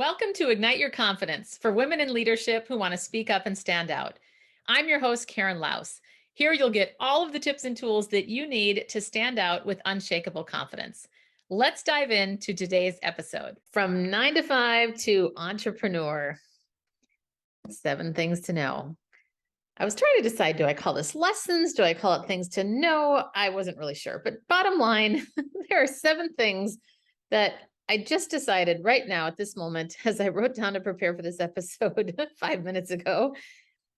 Welcome to Ignite Your Confidence for women in leadership who want to speak up and stand out. I'm your host, Karen Laus. Here you'll get all of the tips and tools that you need to stand out with unshakable confidence. Let's dive into today's episode. From 9 to 5 to entrepreneur, 7 things to know. I was trying to decide, do I call this lessons? Do I call it things to know? I wasn't really sure. But bottom line, there are 7 things that I just decided right now at this moment, as I wrote down to prepare for this episode 5 minutes ago,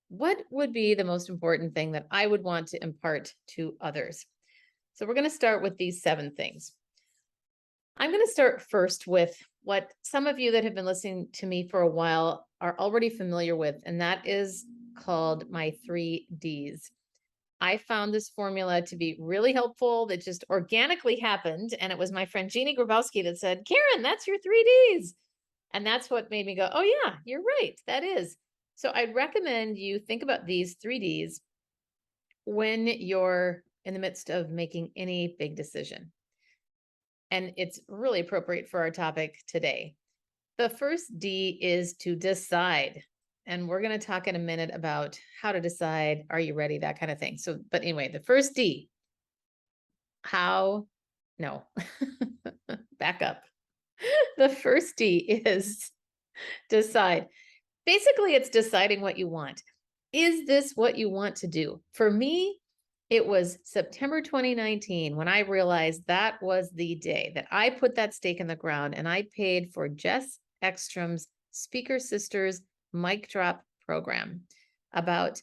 what would be the most important thing that I would want to impart to others? So we're going to start with these 7 things. I'm going to start first with what some of you that have been listening to me for a while are already familiar with, and that is called my 3 Ds. I found this formula to be really helpful that just organically happened. And it was my friend Jeannie Grabowski that said, Karen, that's your 3 Ds. And that's what made me go, oh, yeah, you're right. That is. So I'd recommend you think about these 3 Ds when you're in the midst of making any big decision. And it's really appropriate for our topic today. The first D is to decide. And we're going to talk in a minute about how to decide, are you ready, that kind of thing. So, but anyway, the first D, no, back up. The first D is decide. Basically, it's deciding what you want. Is this what you want to do? For me, it was September 2019 when I realized that was the day that I put that stake in the ground and I paid for Jess Ekstrom's Speaker Sisters Mic Drop program about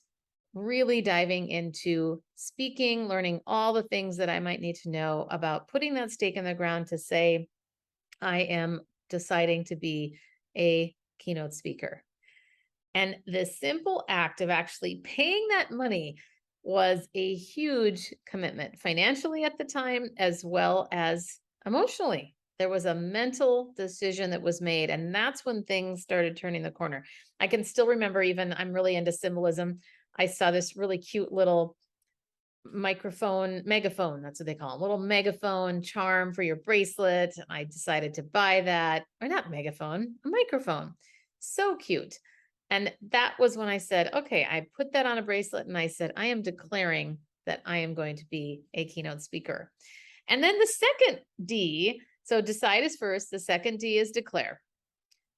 really diving into speaking, learning all the things that I might need to know about putting that stake in the ground to say, I am deciding to be a keynote speaker. And the simple act of actually paying that money was a huge commitment financially at the time, as well as emotionally. There was a mental decision that was made, and that's when things started turning the corner. I can still remember, even I'm really into symbolism. I saw this really cute little megaphone, that's what they call them, little megaphone charm for your bracelet. I decided to buy that, or not megaphone, a microphone. So cute. And that was when I said, okay, I put that on a bracelet and I said, I am declaring that I am going to be a keynote speaker. And then the second D, so decide is first. The second D is declare.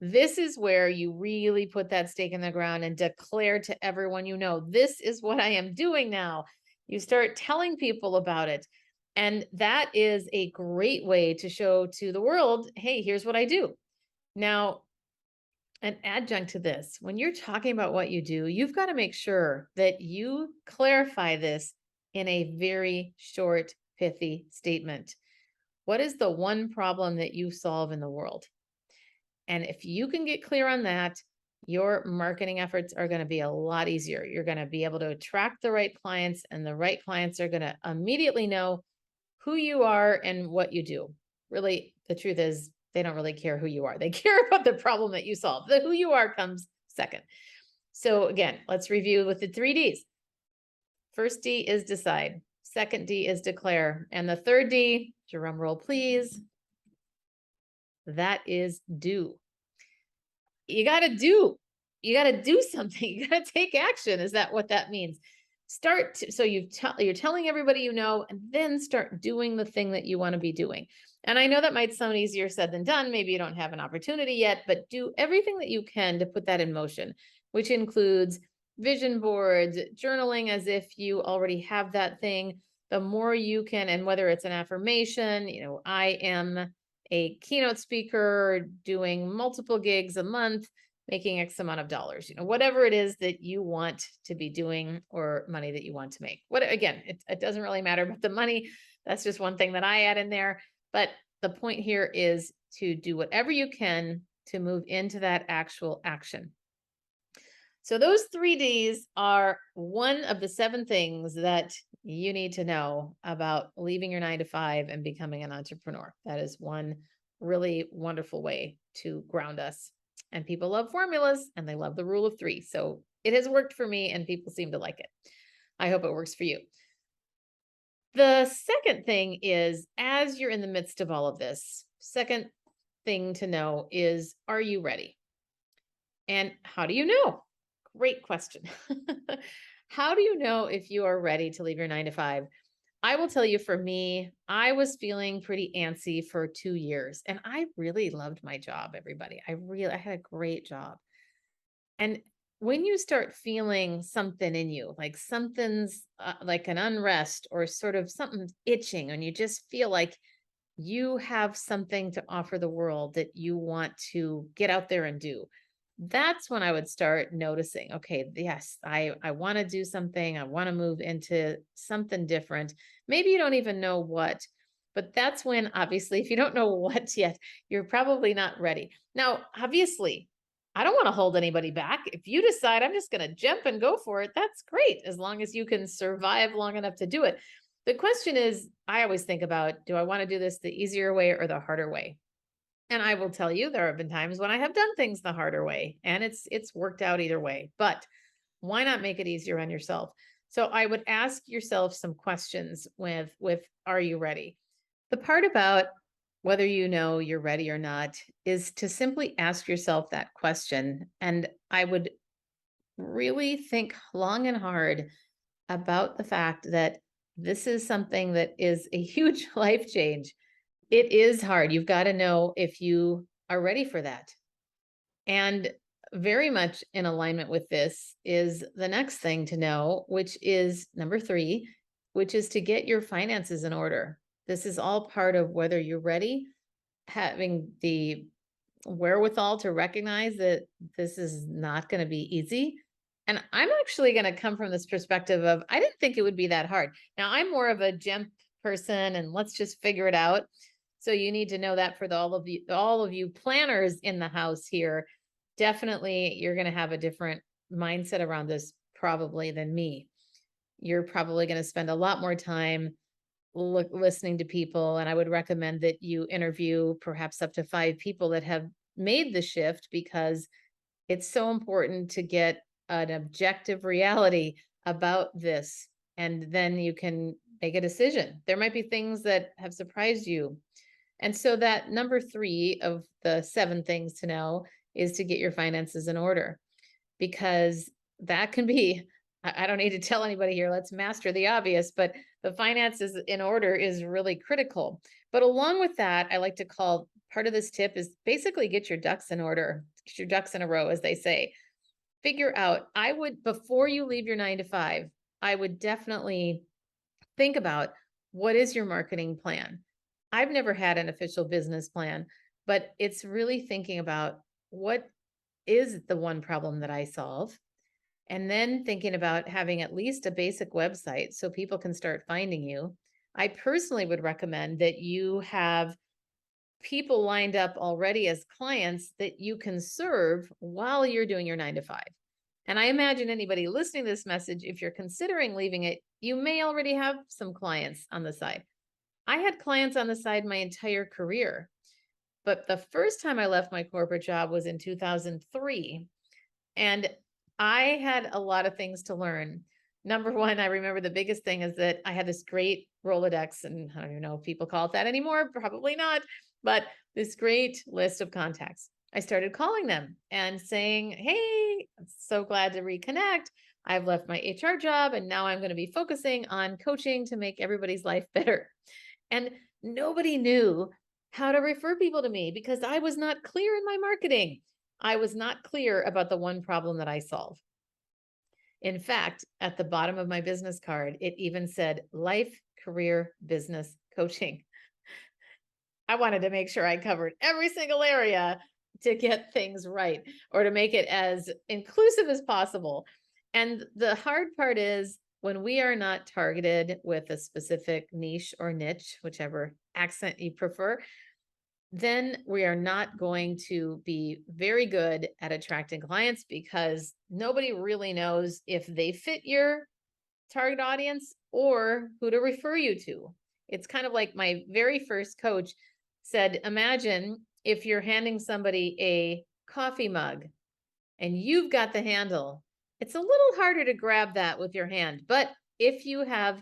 This is where you really put that stake in the ground and declare to everyone you know, this is what I am doing now. You start telling people about it. And that is a great way to show to the world, hey, here's what I do. Now, an adjunct to this, when you're talking about what you do, you've got to make sure that you clarify this in a very short, pithy statement. What is the one problem that you solve in the world? And if you can get clear on that, your marketing efforts are going to be a lot easier. You're going to be able to attract the right clients, and the right clients are going to immediately know who you are and what you do. Really, the truth is, they don't really care who you are. They care about the problem that you solve. The who you are comes second. So again, let's review with the 3 Ds. First D is decide. Second D is declare. And the third D, drum roll, please. That is do. You got to do. You got to do something. You got to take action. Is that what that means? So you're telling everybody you know, and then start doing the thing that you want to be doing. And I know that might sound easier said than done. Maybe you don't have an opportunity yet, but do everything that you can to put that in motion, which includes vision boards, journaling as if you already have that thing. The more you can, and whether it's an affirmation, I am a keynote speaker doing multiple gigs a month, making X amount of dollars, whatever it is that you want to be doing or money that you want to make. Again, it doesn't really matter about the money. That's just one thing that I add in there. But the point here is to do whatever you can to move into that actual action. So those 3 Ds are one of the 7 things that you need to know about leaving your 9 to 5 and becoming an entrepreneur. That is one really wonderful way to ground us. And people love formulas and they love the rule of 3. So it has worked for me and people seem to like it. I hope it works for you. The second thing is, as you're in the midst of all of this, second thing to know is, are you ready? And how do you know? Great question. How do you know if you are ready to leave your 9 to 5? I will tell you, for me, I was feeling pretty antsy for 2 years, and I really loved my job, everybody. I had a great job. And when you start feeling something in you, like something's like an unrest or sort of something itching, and you just feel like you have something to offer the world that you want to get out there and do, that's when I would start noticing, okay, yes, I want to do something. I want to move into something different. Maybe you don't even know what, but that's when, obviously, if you don't know what yet, you're probably not ready. Now, obviously, I don't want to hold anybody back. If you decide I'm just going to jump and go for it, that's great, as long as you can survive long enough to do it. The question is, I always think about, do I want to do this the easier way or the harder way? And I will tell you, there have been times when I have done things the harder way, and it's worked out either way. But why not make it easier on yourself? So I would ask yourself some questions with are you ready? The part about whether you know you're ready or not is to simply ask yourself that question. And I would really think long and hard about the fact that this is something that is a huge life change. It is hard. You've got to know if you are ready for that. And very much in alignment with this is the next thing to know, which is number 3, which is to get your finances in order. This is all part of whether you're ready, having the wherewithal to recognize that this is not going to be easy. And I'm actually going to come from this perspective of, I didn't think it would be that hard. Now, I'm more of a jump person and let's just figure it out. So you need to know that for all of you planners in the house here, definitely you're going to have a different mindset around this probably than me. You're probably going to spend a lot more time listening to people. And I would recommend that you interview perhaps up to 5 people that have made the shift, because it's so important to get an objective reality about this. And then you can make a decision. There might be things that have surprised you. And so that number 3 of the 7 things to know is to get your finances in order, because that can be, I don't need to tell anybody here, let's master the obvious, but the finances in order is really critical. But along with that, I like to call part of this tip is basically get your ducks in order, get your ducks in a row, as they say. Figure out, I would, before you leave your 9 to 5, I would definitely think about, what is your marketing plan? I've never had an official business plan, but it's really thinking about, what is the one problem that I solve? And then thinking about having at least a basic website so people can start finding you. I personally would recommend that you have people lined up already as clients that you can serve while you're doing your 9 to 5. And I imagine anybody listening to this message, if you're considering leaving it, you may already have some clients on the side. I had clients on the side my entire career, but the first time I left my corporate job was in 2003. And I had a lot of things to learn. Number 1, I remember the biggest thing is that I had this great Rolodex, and I don't even know if people call it that anymore, probably not, but this great list of contacts. I started calling them and saying, hey, I'm so glad to reconnect. I've left my HR job and now I'm going to be focusing on coaching to make everybody's life better. And nobody knew how to refer people to me because I was not clear in my marketing. I was not clear about the one problem that I solve. In fact, at the bottom of my business card, it even said life, career, business coaching. I wanted to make sure I covered every single area to get things right, or to make it as inclusive as possible. And the hard part is, when we are not targeted with a specific niche or niche, whichever accent you prefer, then we are not going to be very good at attracting clients, because nobody really knows if they fit your target audience or who to refer you to. It's kind of like my very first coach said, imagine if you're handing somebody a coffee mug and you've got the handle. It's a little harder to grab that with your hand, but if you have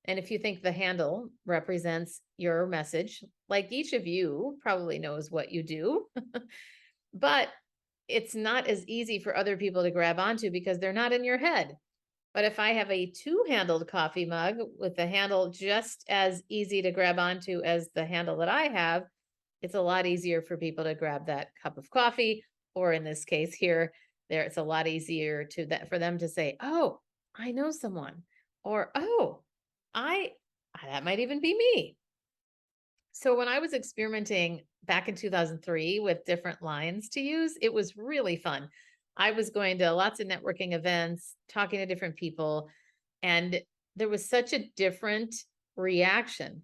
And if you think the handle represents your message, like each of you probably knows what you do, but it's not as easy for other people to grab onto because they're not in your head. But if I have a two-handled coffee mug with the handle just as easy to grab onto as the handle that I have, it's a lot easier for people to grab that cup of coffee, or in this case here, there it's a lot easier to that for them to say, "Oh, I know someone," or "Oh, I that might even be me." So when I was experimenting back in 2003 with different lines to use, it was really fun. I was going to lots of networking events, talking to different people, and there was such a different reaction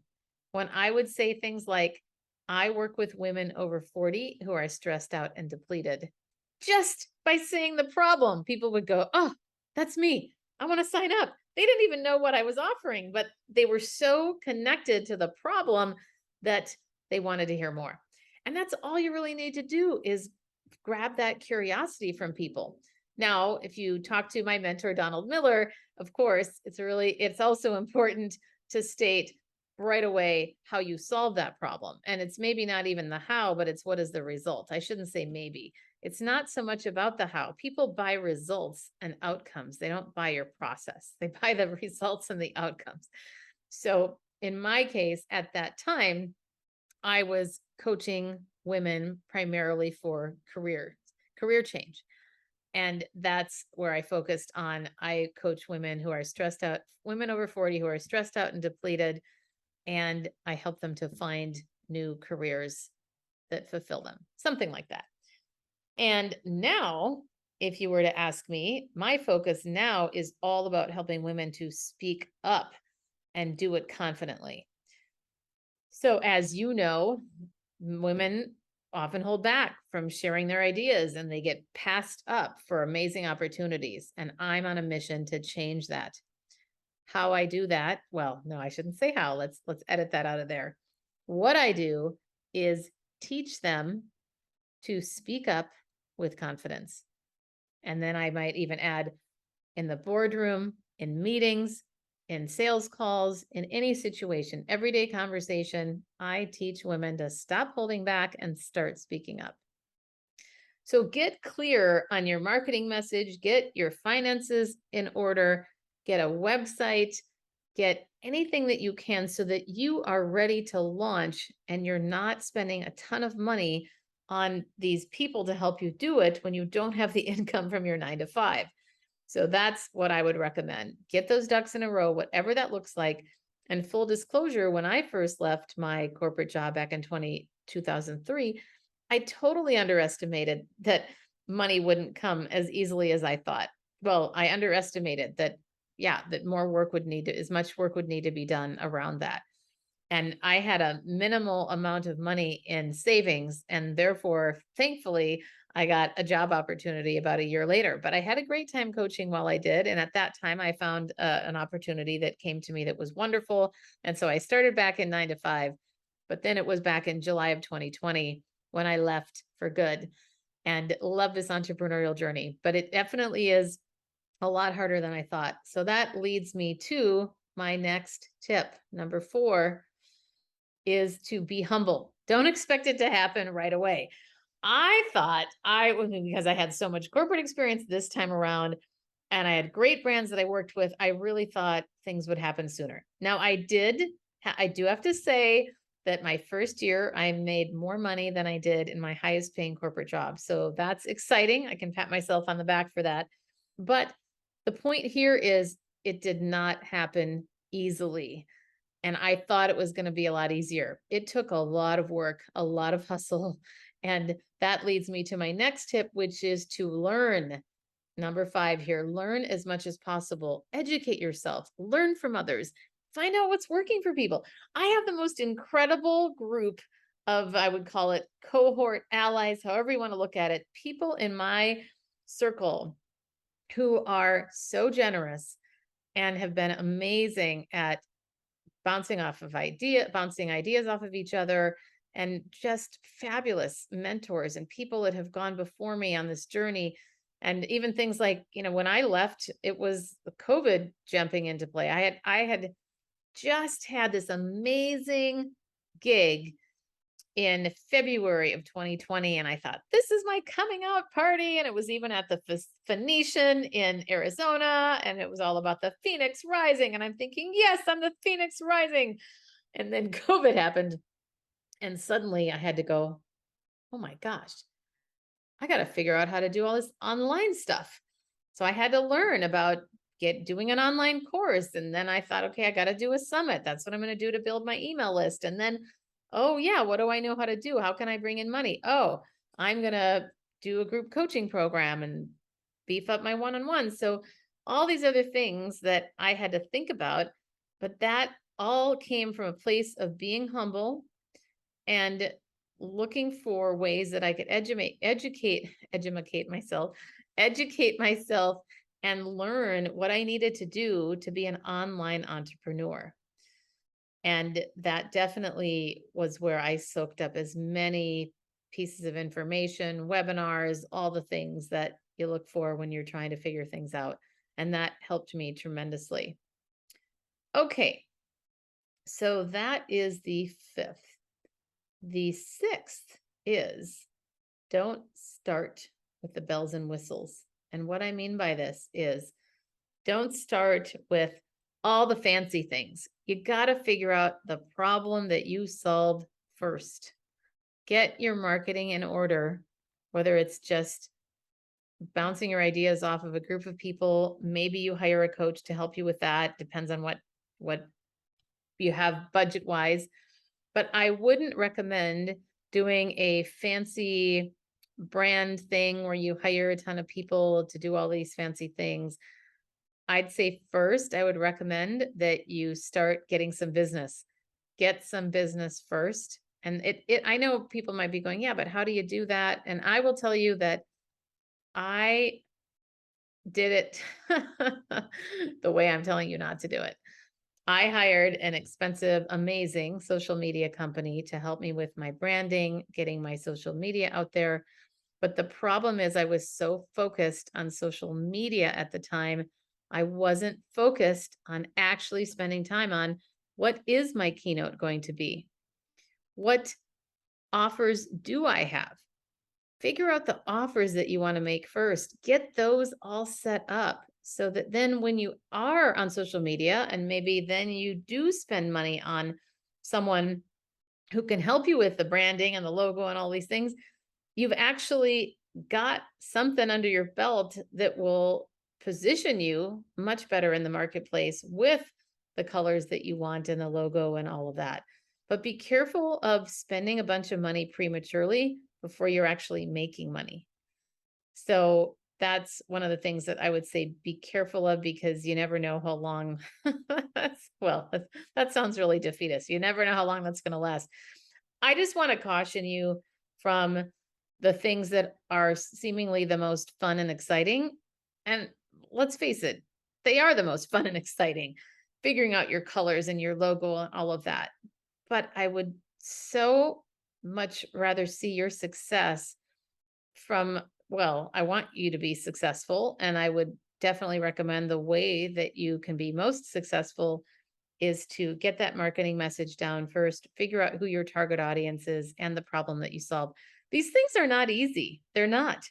when I would say things like, I work with women over 40 who are stressed out and depleted. Just by saying the problem, people would go, "Oh, that's me. I want to sign up." They didn't even know what I was offering, but they were so connected to the problem that they wanted to hear more. And that's all you really need to do is grab that curiosity from people. Now, if you talk to my mentor, Donald Miller, of course, it's also important to state right away how you solve that problem. And it's maybe not even the how, but it's what is the result. I shouldn't say maybe. It's not so much about the how. People buy results and outcomes. They don't buy your process. They buy the results and the outcomes. So in my case, at that time, I was coaching women primarily for career change. And that's where I focused on. I coach women who are stressed out, women over 40 who are stressed out and depleted, and I help them to find new careers that fulfill them, something like that. And now, if you were to ask me, my focus now is all about helping women to speak up and do it confidently. So, as you know, women often hold back from sharing their ideas and they get passed up for amazing opportunities. And I'm on a mission to change that. How I do that? Well, no, I shouldn't say how. Let's edit that out of there. What I do is teach them to speak up with confidence. And then I might even add in the boardroom, in meetings, in sales calls, in any situation, everyday conversation, I teach women to stop holding back and start speaking up. So get clear on your marketing message, get your finances in order, get a website, get anything that you can so that you are ready to launch and you're not spending a ton of money on these people to help you do it when you don't have the income from your 9 to 5. So that's what I would recommend. Get those ducks in a row, whatever that looks like. And full disclosure, when I first left my corporate job back in 2003, I totally underestimated that money wouldn't come as easily as I thought. Well, I underestimated that, yeah, that as much work would need to be done around that. And I had a minimal amount of money in savings. And therefore, thankfully, I got a job opportunity about a year later. But I had a great time coaching while I did. And at that time, I found an opportunity that came to me that was wonderful. And so I started back in 9 to 5. But then it was back in July of 2020 when I left for good and love this entrepreneurial journey. But it definitely is a lot harder than I thought. So that leads me to my next tip. Number 4 is to be humble. Don't expect it to happen right away. I thought because I had so much corporate experience this time around and I had great brands that I worked with, I really thought things would happen sooner. Now I do have to say that my first year, I made more money than I did in my highest paying corporate job. So that's exciting. I can pat myself on the back for that. But the point here is it did not happen easily. And I thought it was going to be a lot easier. It took a lot of work, a lot of hustle. And that leads me to my next tip, which is to learn. Number 5 here, learn as much as possible. Educate yourself, learn from others, find out what's working for people. I have the most incredible group of, I would call it cohort allies, however you want to look at it, people in my circle who are so generous and have been amazing at bouncing ideas off of each other, and just fabulous mentors and people that have gone before me on this journey. And even things like, when I left, it was the COVID jumping into play. I had just had this amazing gig in February of 2020. And I thought, this is my coming out party. And it was even at the Phoenician in Arizona. And it was all about the Phoenix Rising. And I'm thinking, yes, I'm the Phoenix Rising. And then COVID happened. And suddenly I had to go, oh my gosh, I got to figure out how to do all this online stuff. So I had to learn about doing an online course. And then I thought, okay, I got to do a summit. That's what I'm going to do to build my email list. And then, oh yeah, what do I know how to do? How can I bring in money? Oh, I'm going to do a group coaching program and beef up my one-on-one. So all these other things that I had to think about, but that all came from a place of being humble and looking for ways that I could educate myself and learn what I needed to do to be an online entrepreneur. And that definitely was where I soaked up as many pieces of information, webinars, all the things that you look for when you're trying to figure things out. And that helped me tremendously. Okay, so that is the 5th. The 6th is don't start with the bells and whistles. And what I mean by this is don't start with all the fancy things. You got to figure out the problem that you solve first. Get your marketing in order, whether it's just bouncing your ideas off of a group of people. Maybe you hire a coach to help you with that. Depends on what you have budget wise. But I wouldn't recommend doing a fancy brand thing where you hire a ton of people to do all these fancy things. I'd say first, I would recommend that you start getting some business. Get some business first. And I know people might be going, yeah, but how do you do that? And I will tell you that I did it the way I'm telling you not to do it. I hired an expensive, amazing social media company to help me with my branding, getting my social media out there. But the problem is I was so focused on social media at the time, I wasn't focused on actually spending time on what is my keynote going to be? What offers do I have? Figure out the offers that you want to make first. Get those all set up so that then when you are on social media and maybe then you do spend money on someone who can help you with the branding and the logo and all these things, you've actually got something under your belt that will position you much better in the marketplace with the colors that you want and the logo and all of that. But be careful of spending a bunch of money prematurely before you're actually making money. So that's one of the things that I would say be careful of, because you never know how long, well, that sounds really defeatist. You never know how long that's going to last. I just want to caution you from the things that are seemingly the most fun and exciting. And let's face it, they are the most fun and exciting, figuring out your colors and your logo and all of that. But I would so much rather see your success from, well, I want you to be successful. And I would definitely recommend the way that you can be most successful is to get that marketing message down first, figure out who your target audience is and the problem that you solve. These things are not easy. They're not.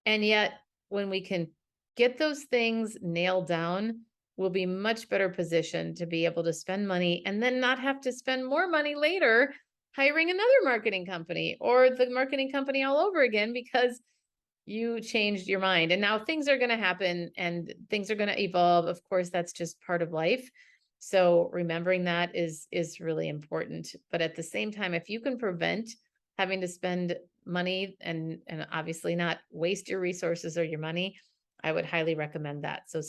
And yet, when we can get those things nailed down, we'll be much better positioned to be able to spend money and then not have to spend more money later hiring another marketing company or the marketing company all over again because you changed your mind. And now things are going to happen and things are going to evolve. Of course, that's just part of life. So remembering that is really important. But at the same time, if you can prevent having to spend money and obviously not waste your resources or your money, I would highly recommend that. So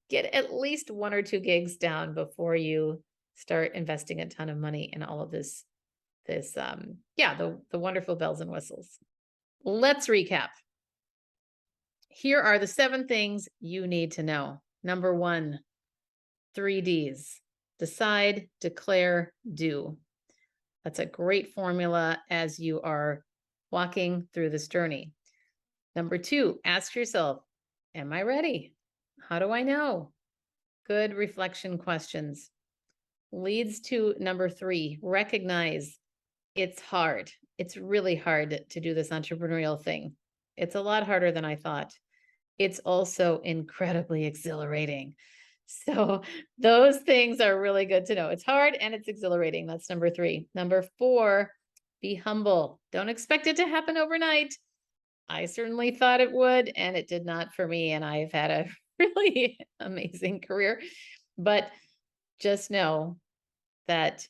get at least 1 or 2 gigs down before you start investing a ton of money in all of the wonderful bells and whistles. Let's recap. Here are the 7 things you need to know. Number 1, 3 Ds. Decide, declare, do. That's a great formula as you are walking through this journey. Number 2, ask yourself, am I ready? How do I know? Good reflection questions. leads to number 3, recognize it's hard. It's really hard to do this entrepreneurial thing. It's a lot harder than I thought. It's also incredibly exhilarating. So those things are really good to know. It's hard and it's exhilarating. That's number 3. Number 4, be humble. Don't expect it to happen overnight. I certainly thought it would, and it did not for me. And I've had a really amazing career. But just know that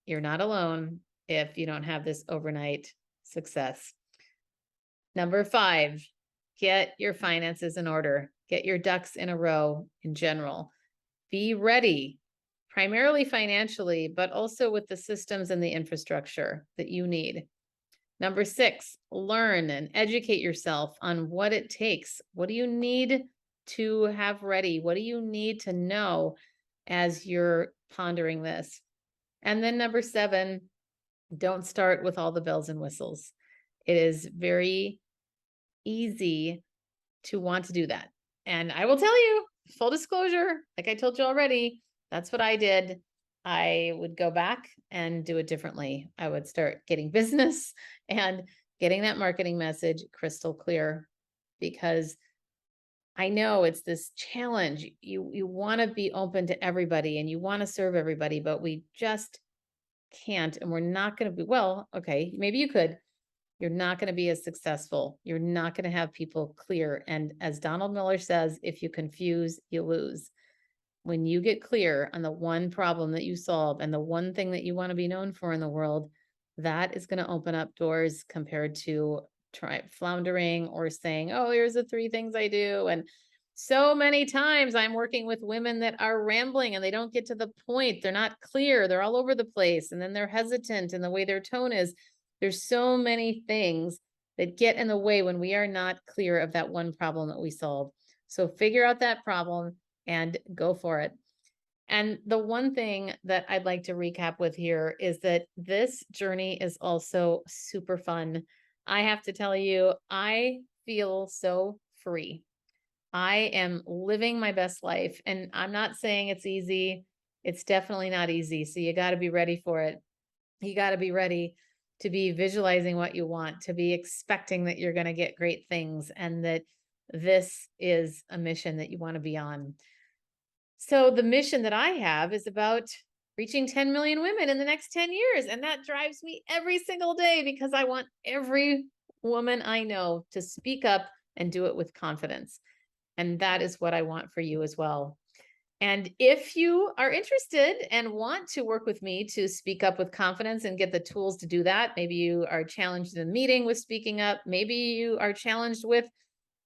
you're not alone if you don't have this overnight success. Number 5, get your finances in order. Get your ducks in a row in general. Be ready, primarily financially, but also with the systems and the infrastructure that you need. Number 6, learn and educate yourself on what it takes. What do you need to have ready? What do you need to know as you're pondering this? And then number 7, don't start with all the bells and whistles. It is very easy to want to do that. And I will tell you, full disclosure, like I told you already, that's what I did. I would go back and do it differently. I would start getting business and getting that marketing message crystal clear, because I know it's this challenge. You want to be open to everybody and you want to serve everybody, but we just can't, and we're not going to be, well, okay, maybe you could. You're not going to be as successful. You're not going to have people clear. And as Donald Miller says, if you confuse, you lose. When you get clear on the one problem that you solve and the one thing that you want to be known for in the world, that is going to open up doors compared to floundering or saying, oh, here's the 3 things I do. And so many times I'm working with women that are rambling and they don't get to the point. They're not clear. They're all over the place. And then they're hesitant in the way their tone is. There's so many things that get in the way when we are not clear of that one problem that we solve. So figure out that problem and go for it. And the one thing that I'd like to recap with here is that this journey is also super fun. I have to tell you, I feel so free. I am living my best life, and I'm not saying it's easy. It's definitely not easy. So you got to be ready for it. You got to be ready to be visualizing what you want, to be expecting that you're going to get great things, and that this is a mission that you want to be on. So the mission that I have is about reaching 10 million women in the next 10 years. And that drives me every single day because I want every woman I know to speak up and do it with confidence. And that is what I want for you as well. And if you are interested and want to work with me to speak up with confidence and get the tools to do that, maybe you are challenged in a meeting with speaking up, maybe you are challenged with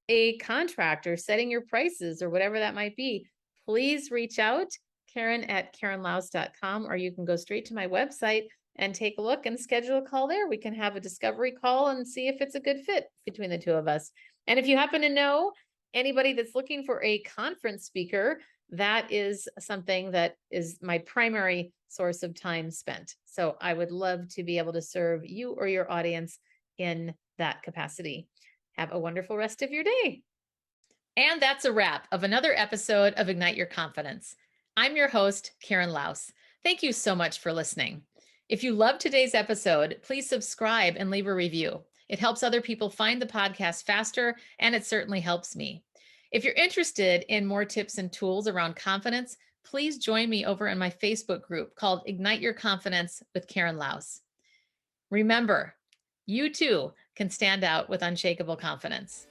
a contract or setting your prices or whatever that might be, please reach out, Karen@KarenLaus.com, or you can go straight to my website and take a look and schedule a call there. We can have a discovery call and see if it's a good fit between the two of us. And if you happen to know anybody that's looking for a conference speaker, that is something that is my primary source of time spent. So I would love to be able to serve you or your audience in that capacity. Have a wonderful rest of your day. And that's a wrap of another episode of Ignite Your Confidence. I'm your host, Karen Laus. Thank you so much for listening. If you loved today's episode, please subscribe and leave a review. It helps other people find the podcast faster, and it certainly helps me. If you're interested in more tips and tools around confidence, please join me over in my Facebook group called Ignite Your Confidence with Karen Laus. Remember, you too can stand out with unshakable confidence.